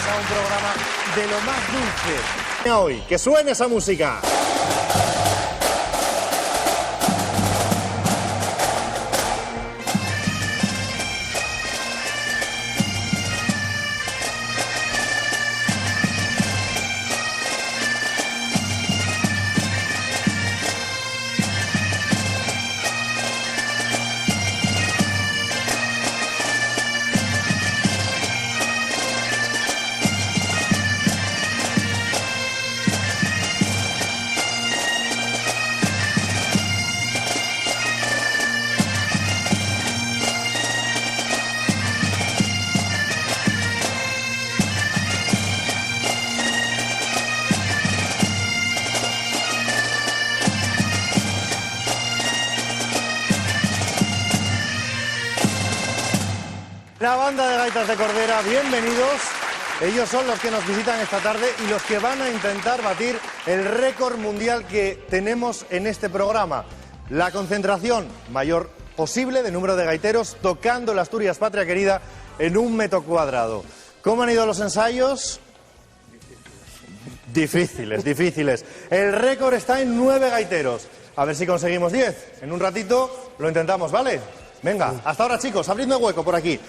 a un programa de lo más dulce. Hoy, que suene esa música. La banda de gaitas de Cordera, bienvenidos. Ellos son los que nos visitan esta tarde y los que van a intentar batir el récord mundial que tenemos en este programa. La concentración mayor posible de número de gaiteros tocando la Asturias Patria Querida en 1 metro cuadrado. ¿Cómo han ido los ensayos? Difíciles. El récord está en 9 gaiteros. A ver si conseguimos 10. En un ratito lo intentamos, ¿vale? Venga, hasta ahora, chicos, abridme hueco por aquí.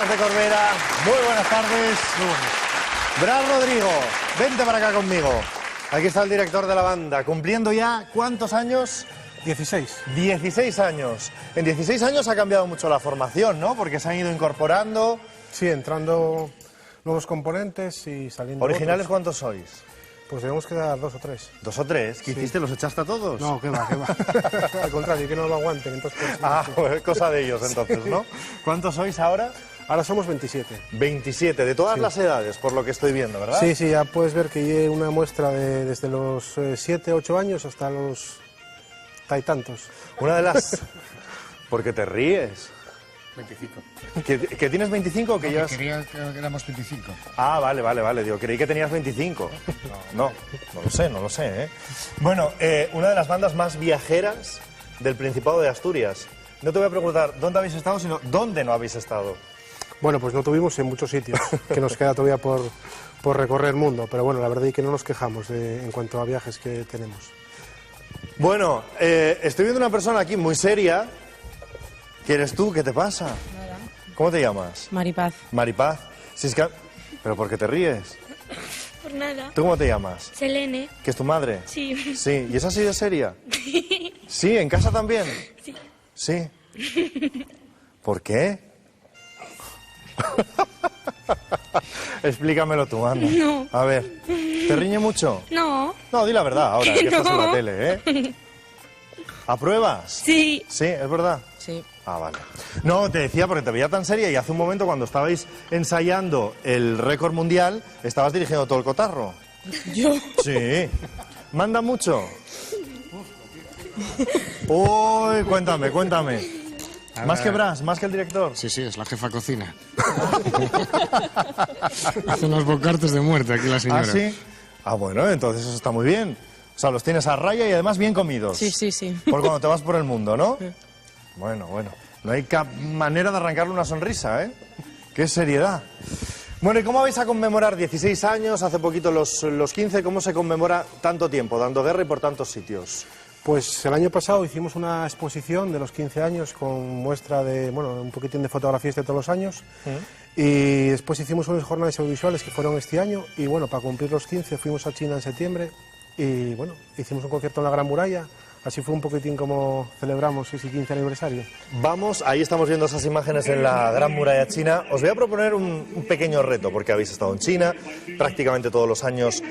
De Corbera, muy buenas tardes. Bras Rodrigo, vente para acá conmigo. Aquí está el director de la banda, cumpliendo ya, ¿cuántos años? 16. 16 años. En 16 años ha cambiado mucho la formación, ¿no? Porque se han ido incorporando. Sí, entrando nuevos componentes y saliendo ¿Originales otros. cuántos sois? Pues tenemos que dar 2 o 3. ¿2 o 3? ¿Qué Sí. hiciste? ¿Los echaste a todos? No, que va. Al contrario, que no lo aguanten. Entonces, pues, Ah, sí. pues cosa de ellos entonces, ¿no? ¿Cuántos sois ahora? Ahora somos 27. 27, de todas las edades, por lo que estoy viendo, ¿verdad? Sí, ya puedes ver que hay una muestra desde los 7, 8 años hasta los tantos. Una de las... ¿Por qué te ríes? 25. ¿Que tienes 25 o que llevas...? Quería que éramos 25. Ah, vale. Digo, creí que tenías 25. No lo sé, ¿eh? Bueno, una de las bandas más viajeras del Principado de Asturias. No te voy a preguntar dónde habéis estado, sino dónde no habéis estado. Bueno, pues no tuvimos en muchos sitios, que nos queda todavía por recorrer el mundo. Pero bueno, la verdad es que no nos quejamos en cuanto a viajes que tenemos. Bueno, estoy viendo una persona aquí muy seria. ¿Quién eres tú? ¿Qué te pasa? Nada. ¿Cómo te llamas? Maripaz. Maripaz. Si es que... ¿Pero por qué te ríes? Por nada. ¿Tú cómo te llamas? Selene. ¿Que es tu madre? Sí. Sí. ¿Y esa ha sido seria? Sí, ¿en casa también? Sí. Sí. ¿Por qué? Explícamelo tú, anda. No. A ver, ¿te riñe mucho? No. No, di la verdad ahora, que estás en la No. tele, ¿eh? ¿Apruebas? Sí. Sí, es verdad. Sí. Ah, vale. No, te decía porque te veía tan seria y hace un momento cuando estabais ensayando el récord mundial, estabas dirigiendo todo el cotarro. ¿Yo? Sí. ¿Manda mucho? Uy, cuéntame. ¿Más que Bras? ¿Más que el director? Sí, sí, es la jefa cocina. Hace unos bocartes de muerte aquí la señora. ¿Ah, sí? Ah, bueno, entonces eso está muy bien. O sea, los tienes a raya y además bien comidos. Sí, sí, sí. Por cuando te vas por el mundo, ¿no? Bueno. No hay manera de arrancarle una sonrisa, ¿eh? ¡Qué seriedad! Bueno, ¿y cómo vais a conmemorar 16 años, hace poquito los 15? ¿Cómo se conmemora tanto tiempo, dando guerra y por tantos sitios? Pues el año pasado hicimos una exposición de los 15 años con muestra de, un poquitín de fotografías de todos los años. Y después hicimos unas jornadas audiovisuales que fueron este año. Y bueno, para cumplir los 15 fuimos a China en septiembre. Y bueno, hicimos un concierto en la Gran Muralla. Así fue un poquitín como celebramos ese 15 aniversario. Vamos, ahí estamos viendo esas imágenes en la Gran Muralla China. Os voy a proponer un pequeño reto, porque habéis estado en China, prácticamente todos los años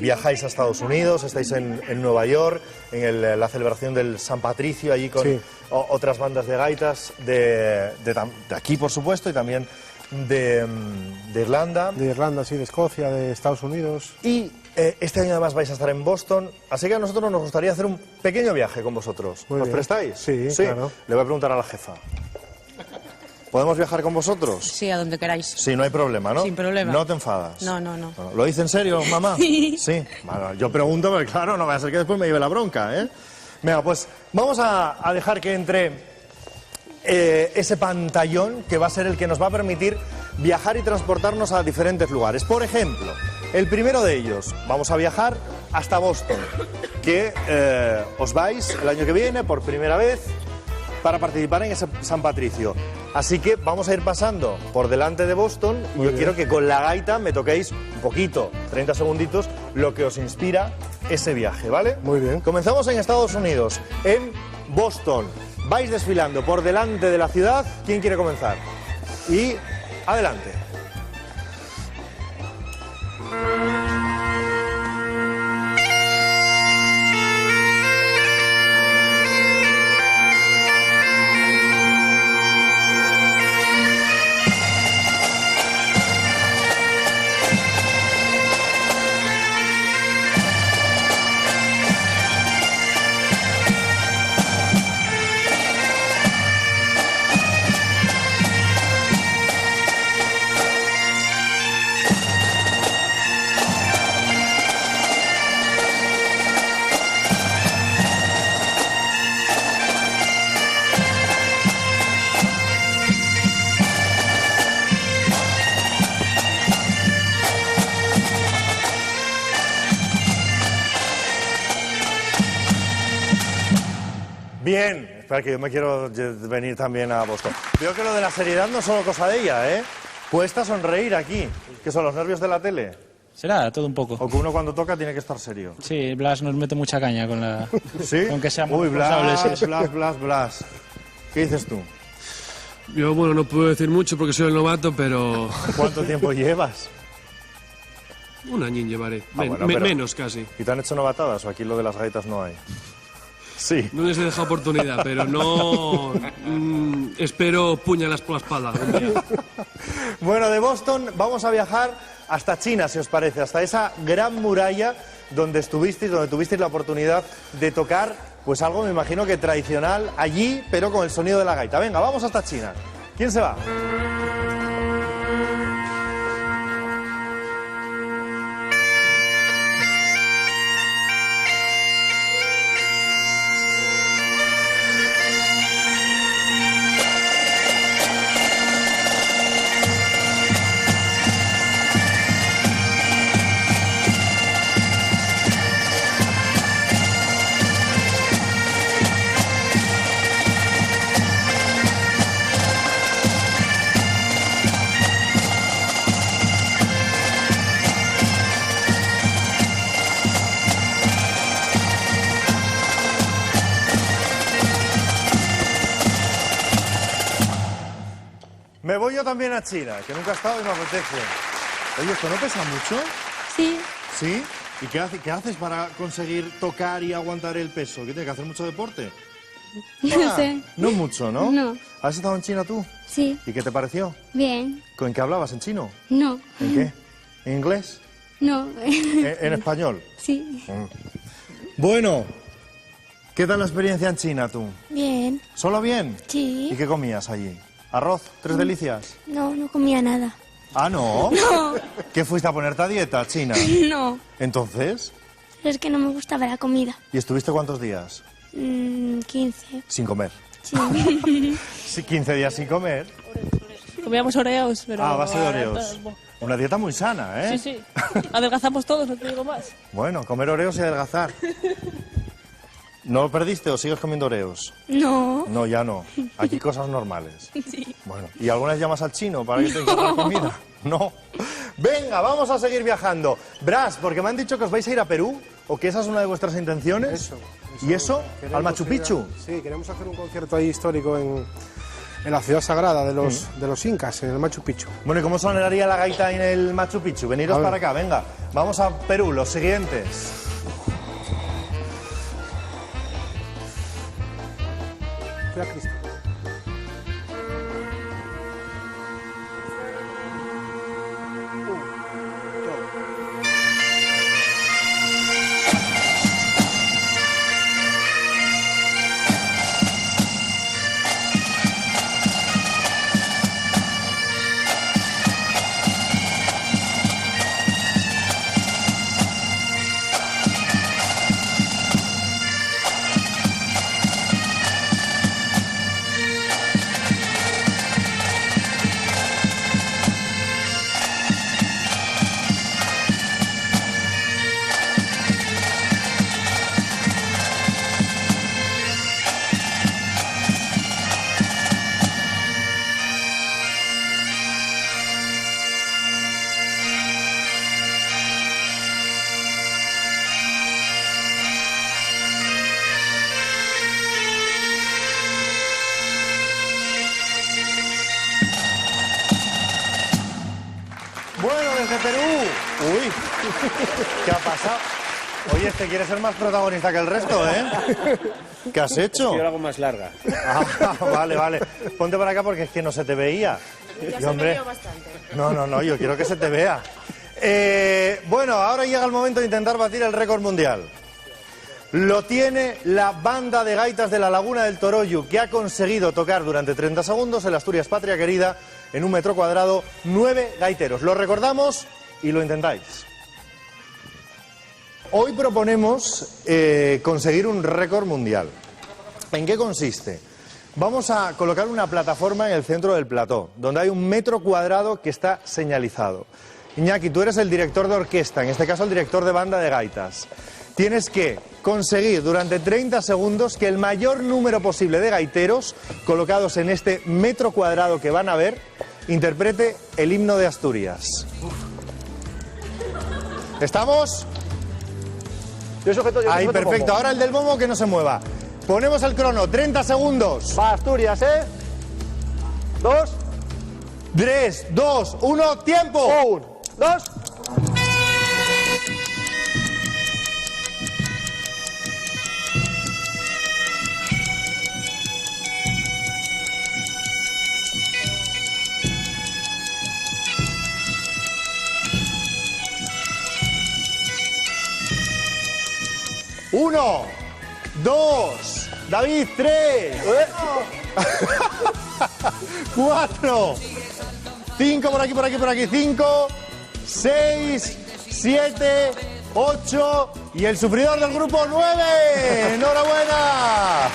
viajáis a Estados Unidos, estáis en Nueva York, en la celebración del San Patricio, allí con Sí. otras bandas de gaitas de aquí, por supuesto, y también de Irlanda. De Irlanda, sí, de Escocia, de Estados Unidos. Y este año además vais a estar en Boston, así que a nosotros nos gustaría hacer un pequeño viaje con vosotros. Muy ¿Os bien. prestáis? Sí, claro. Le voy a preguntar a la jefa. ¿Podemos viajar con vosotros? Sí, a donde queráis. Sí, no hay problema, ¿no? Sin problema. No te enfadas. No. Bueno, ¿lo dice en serio, mamá? Sí. Sí. Bueno, yo pregunto, porque claro, no vaya a ser que después me lleve la bronca, ¿eh? Venga, pues vamos a dejar que entre ese pantallón que va a ser el que nos va a permitir viajar y transportarnos a diferentes lugares. Por ejemplo, el primero de ellos, vamos a viajar hasta Boston, que os vais el año que viene por primera vez para participar en ese San Patricio. Así que vamos a ir pasando por delante de Boston y yo quiero que con la gaita me toquéis un poquito, 30 segunditos, lo que os inspira ese viaje, ¿vale? Muy bien. Comenzamos en Estados Unidos, en Boston. Vais desfilando por delante de la ciudad. ¿Quién quiere comenzar? Y adelante. Bien, espera que yo me quiero venir también a Boston. Veo que lo de la seriedad no es solo cosa de ella, ¿eh? Cuesta sonreír aquí, que son los nervios de la tele. Será todo un poco. O que uno cuando toca tiene que estar serio. Sí, Blas nos mete mucha caña con la... ¿Sí? Con que seamos Uy, responsables. Blas. ¿Qué dices tú? Yo, bueno, no puedo decir mucho porque soy el novato, pero ¿Cuánto tiempo llevas? un añín llevaré. Bueno, pero- Menos casi. ¿Y te han hecho novatadas o aquí lo de las gaitas no hay? Sí. No les he dejado oportunidad, pero no... espero puñalas por la espalda algún día. Bueno, de Boston vamos a viajar hasta China, si os parece, hasta esa gran muralla donde tuvisteis la oportunidad de tocar, pues algo, me imagino que tradicional allí, pero con el sonido de la gaita. Venga, vamos hasta China. ¿Quién se va? Me voy yo también a China, que nunca he estado y me apetece. Oye, ¿esto no pesa mucho? Sí, ¿Sí? ¿Y qué haces para conseguir tocar y aguantar el peso? ¿Qué tienes que hacer mucho deporte? no sé. No mucho, ¿no? No. ¿Has estado en China tú? Sí, ¿Y qué te pareció? bien. ¿En qué hablabas? ¿En chino? No, ¿En qué? ¿En inglés? no. ¿En español? Sí, Bueno, ¿qué tal la experiencia en China tú? bien. ¿Solo bien? ¿Y Sí. qué comías allí? ¿Arroz? ¿Tres delicias? No, no comía nada. Ah, ¿no? No, ¿Qué fuiste a ponerte a dieta, China? no. Entonces, Pero es que no me gustaba la comida. ¿y estuviste cuántos días? 15. Sin comer. Sí. Sí, 15 días sin comer. Comíamos oreos, pero... Ah, a base de ahora oreos. todo- Una dieta muy sana, ¿eh? Sí, sí. Adelgazamos todos, no te digo más. Bueno, comer oreos y adelgazar. ¿No lo perdiste o sigues comiendo oreos? No. No, ya no. Aquí cosas normales. Sí. Bueno, ¿y alguna vez llamas al chino para que te encuentre comida? No. Venga, vamos a seguir viajando. Bras, porque me han dicho que os vais a ir a Perú, o que esa es una de vuestras intenciones. Eso. ¿Y eso? Queremos ¿Al Machu ir Picchu? Sí, queremos hacer un concierto ahí histórico en la ciudad sagrada de los incas, en el Machu Picchu. Bueno, ¿y cómo sonaría la gaita en el Machu Picchu? Veniros A ver. para acá, venga. Vamos a Perú, los siguientes. Cuidado, Cristo. Bueno, desde Perú. Uy, ¿qué ha pasado? Oye, este quiere ser más protagonista que el resto, ¿eh? ¿Qué has hecho? Yo lo hago más larga. Ah, vale, vale. Ponte para acá porque es que no se te veía. Y, hombre, no, yo quiero que se te vea. Bueno, ahora llega el momento de intentar batir el récord mundial. Lo tiene la banda de gaitas de la Laguna del Toroyu, que ha conseguido tocar durante 30 segundos en la Asturias Patria Querida, en 1 metro cuadrado, 9 gaiteros. Lo recordamos y lo intentáis. Hoy proponemos conseguir un récord mundial. ¿En qué consiste? Vamos a colocar una plataforma en el centro del plató, donde hay 1 metro cuadrado que está señalizado. Iñaki, tú eres el director de orquesta, en este caso el director de banda de gaitas. Tienes que conseguir durante 30 segundos que el mayor número posible de gaiteros colocados en este metro cuadrado que van a ver interprete el himno de Asturias. ¿Estamos? Ahí, perfecto. Ahora el del bombo que no se mueva. Ponemos el crono, 30 segundos. Va Asturias, ¿eh? 2, 3, 2, 1, tiempo. 1, 2. Uno, 2, David, 3, 4, 5, por aquí, 5, 6, 7, 8 y el sufridor del grupo 9. ¡Enhorabuena!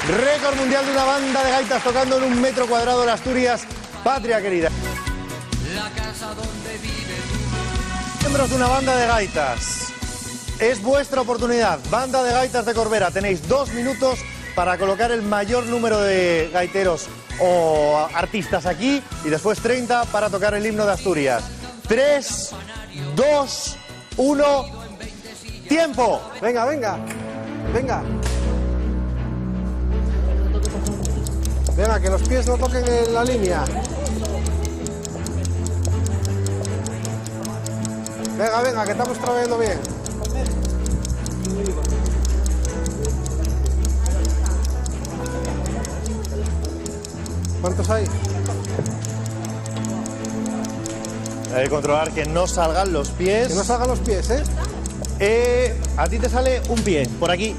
Récord mundial de una banda de gaitas tocando en 1 metro cuadrado en Asturias, Patria Querida. Miembros de una banda de gaitas. Es vuestra oportunidad. Banda de gaitas de Corbera. Tenéis 2 minutos para colocar el mayor número de gaiteros o artistas aquí y después 30 para tocar el himno de Asturias. 3, 2, 1, tiempo. Venga, venga, venga. Venga, que los pies no toquen en la línea. Venga, venga, que estamos trabajando bien. ¿Cuántos hay? Hay que controlar que no salgan los pies. Que no salgan los pies, ¿eh? A ti te sale un pie, por aquí.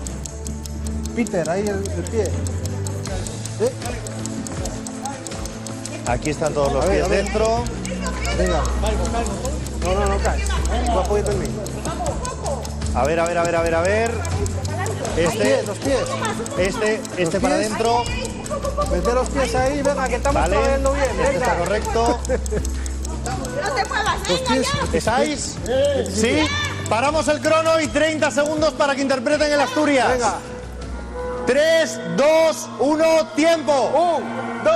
Peter, ahí el pie. Aquí están todos los A ver, pies a ver. dentro. Venga. No caes. No apóyate en mí. A ver. Los pies. Este Los para pies. adentro. Mete los pies ahí, venga, que estamos Vale. trabajando bien. Este está Venga. correcto. Los pies. ¿Estáis? ¿Sí? Paramos el crono y 30 segundos para que interpreten el Asturias. Venga. 3, 2, 1, tiempo. 1, 2.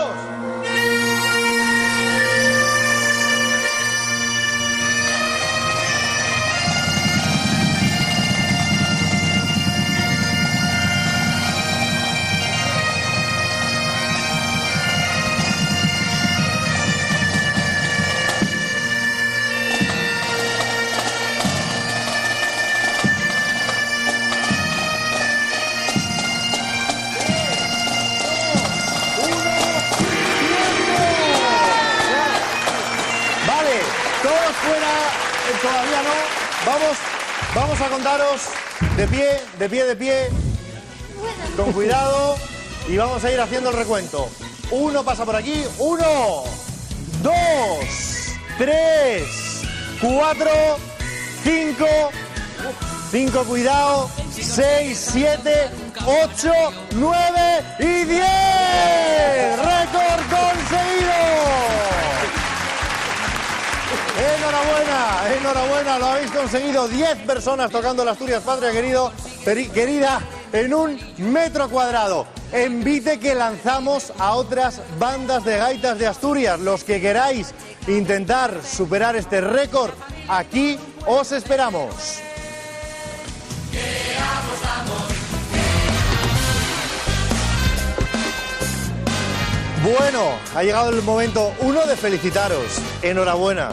Vale, todos fuera, todavía no. Vamos a contaros de pie, con cuidado y vamos a ir haciendo el recuento. 1 pasa por aquí, 1, 2, 3, 4, 5, cuidado, 6, 7, 8, 9 y 10. ¡Récord conseguido! Enhorabuena, lo habéis conseguido. 10 personas tocando la Asturias Patria, querida, en 1 metro cuadrado. Envite que lanzamos a otras bandas de gaitas de Asturias. Los que queráis intentar superar este récord, aquí os esperamos. Bueno, ha llegado el momento, 1, de felicitaros, enhorabuena,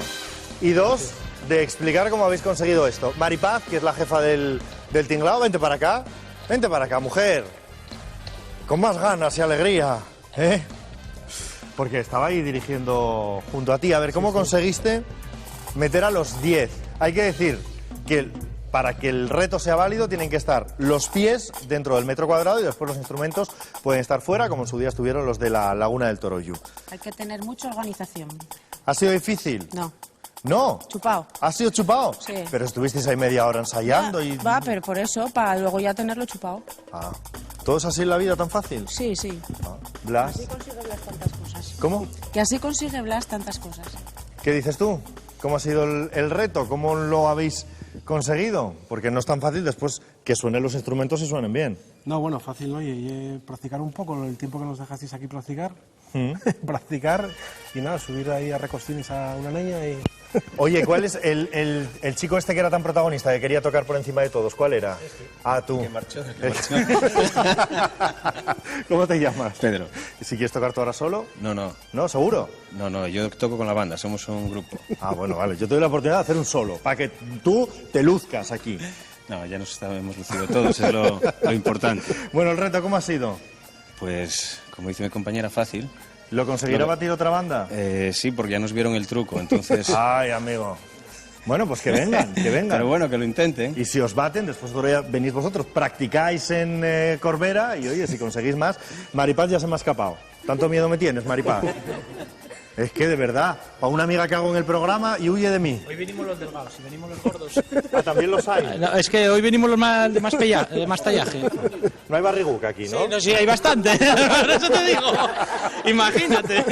y 2, de explicar cómo habéis conseguido esto. Maripaz, que es la jefa del tinglao, vente para acá, mujer, con más ganas y alegría, ¿eh? Porque estaba ahí dirigiendo junto a ti. A ver, ¿cómo conseguiste meter a los 10? Hay que decir que para que el reto sea válido tienen que estar los pies dentro del metro cuadrado y después los instrumentos pueden estar fuera, como en su día estuvieron los de la Laguna del Toroyu. Hay que tener mucha organización. ¿Ha sido difícil? No. ¿No? Chupado. ¿Ha sido chupado? Sí. Pero estuvisteis ahí media hora ensayando y... Va, pero por eso, para luego ya tenerlo chupado. Ah. ¿Todo es así en la vida tan fácil? Sí, sí. Ah. Blas, Así consigue Blas tantas cosas. ¿cómo? Que así consigue Blas tantas cosas. ¿Qué dices tú? ¿Cómo ha sido el reto? ¿Cómo lo habéis conseguido? Porque no es tan fácil después que suenen los instrumentos y suenen bien. No, bueno, fácil, ¿no? Y practicar un poco el tiempo que nos dejasteis aquí practicar. Practicar y nada, subir ahí a Recostines a una niña y... Oye, ¿cuál es el chico este que era tan protagonista, que quería tocar por encima de todos? ¿Cuál era? Ah, tú. Que marchó. ¿Cómo te llamas? Pedro. ¿Y si quieres tocar tú ahora solo? No, no. ¿No? ¿Seguro? No, yo toco con la banda, somos un grupo. Ah, bueno, vale. Yo te doy la oportunidad de hacer un solo, para que tú te luzcas aquí. No, ya nos hemos lucido todos, es lo importante. Bueno, el reto, ¿cómo ha sido? Pues, como dice mi compañera, fácil. ¿Lo conseguirá batir otra banda? Sí, porque ya nos vieron el truco, entonces... Ay, amigo. Bueno, pues que vengan, que vengan. Pero bueno, que lo intenten. Y si os baten, después venís vosotros, practicáis en Corbera y, oye, si conseguís más... Maripaz ya se me ha escapado. ¿Tanto miedo me tienes, Maripaz? Es que, de verdad, para una amiga que hago en el programa y huye de mí. Hoy venimos los delgados y venimos los gordos. Ah, también los hay. No, es que hoy venimos los de más tallaje. No hay barriguca aquí, ¿no? Sí, no, sí, hay bastante. Por eso te digo. Imagínate.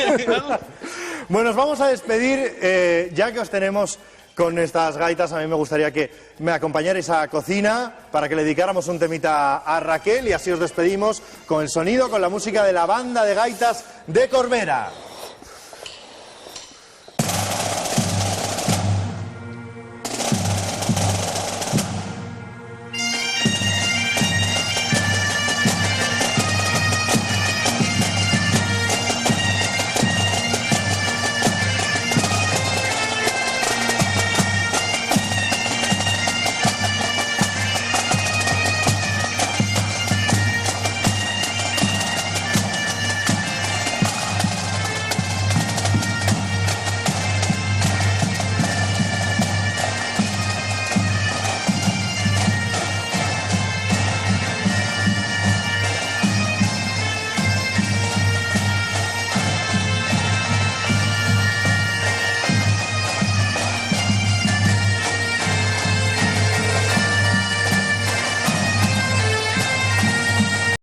Bueno, os vamos a despedir, ya que os tenemos con estas gaitas. A mí me gustaría que me acompañarais a cocina para que le dedicáramos un temita a Raquel y así os despedimos con el sonido, con la música de la banda de gaitas de Corbera.